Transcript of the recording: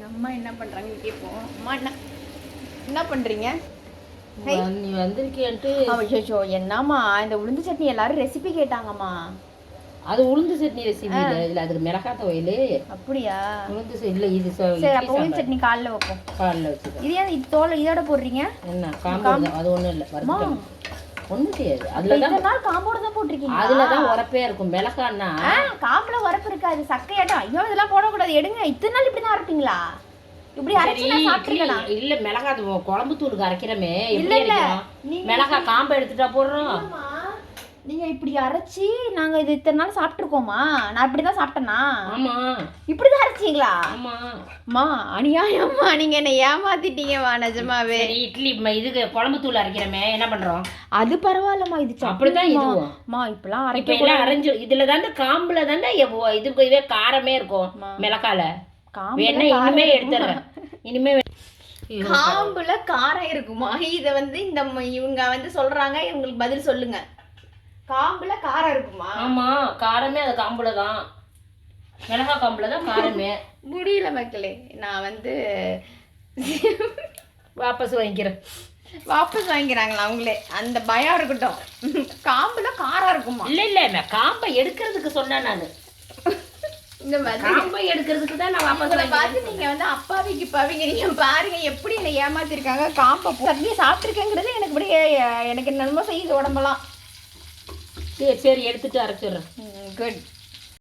அம்மா என்ன பண்ணுறாங்கன்னு கேட்போம். அம்மா என்ன பண்ணுறீங்க? நீ வந்திருக்கியான்ட்டு. அச்சோ என்னம்மா இந்த உளுந்து சட்னி எல்லாரும் ரெசிபி கேட்டாங்கம்மா. அது உளுந்து சட்னி ரெசிபி இல்லை, இதில் அதுக்கு மிளகாய் துவையல். அப்படியா? உளுந்து இல்லை இது. சரி அப்போ உளுந்து சட்னி காலைல வைப்போம். காலைல வச்சுக்கோ. இது ஏன் இது தோலை இதோட போடுறீங்க? என்ன காம்பு? அது ஒன்றும் இல்லை, வறுத்தம் ஒன்றும் செய்யாது. அதில் தான் நாள் காம்போடு தான் போட்டிருக்கீங்க. அதில் தான் உரப்பே இருக்கும். மிளகான்னா காம்புல உரப்பு இருக்காது, சக்கையாட்டம். ஐயோ இதெல்லாம் போடக்கூடாது, எடுங்க. இத்தனை நாள் இப்படி தான் அரைப்பீங்களா? இப்படி அரைச்சி நான் சாப்பிட்டுருக்கலாம். இல்லை மிளகாய் குழம்பு தூளுக்கு அரைக்கிறமே. இல்லை இல்லை, மிளகாய் காம்பை எடுத்துட்டா போடுறோம். நீங்க இப்படி அரைச்சி நாங்க இது இத்தனை நாள் சாப்பிட்டுருக்கோமா? நான் இப்படிதான் சாப்பிட்டேனா? ஆமா இப்படிதான் அரைச்சிங்களா? ஆமா அம்மா அநியாயம்மா, நீங்க என்ன ஏமாத்திட்டீங்கம்மா நிஜமாவே. இட்லி இதுக்கு குழம்பு தூள் அரைக்கிறமே என்ன பண்றோம்? அது பரவாயில்லம்மா, இது அப்படிதான் இதுமா. இப்பெல்லாம் அரைக்க அரைஞ்சு இதுல தானே காம்புல தானே இதுக்கு இதுவே காரமே இருக்கும். மிளகால வேணா இனிமே எடுத்துறேன். இனிமே காம்புல காரம் இருக்குமா? இத இந்த இவங்க சொல்றாங்க, இவங்களுக்கு பதில் சொல்லுங்க. காம்புல காரம் இருக்குமா? ஆமா காரமே அது காம்புல தான், மிளகாய் காம்புல தான் காரமே. முடியல மக்களே, நான் வாபஸ் வாங்கிக்கிறேன். வாபஸ் வாங்கிக்கிறாங்களா அவங்களே? அந்த பயம் இருக்கட்டும். காம்புல காரம் இருக்குமா? இல்ல இல்ல, காம்பை எடுக்கிறதுக்கு சொன்னேன் நானு. இந்த காம்பை எடுக்கிறதுக்கு தான் நான் வாபஸ் பார்த்து நீங்க அப்பாவிக்கு பாவிங்க. நீங்க பாருங்க எப்படி என்னை ஏமாத்திருக்காங்க. காம்பை சட்னியை சாப்பிட்டுருக்கேங்கிறது எனக்கு இப்படி எனக்கு என்னமோ செய்யுது உடம்பெல்லாம். சரி சரி எடுத்துட்டு அரைச்சிடுறேன். குட்.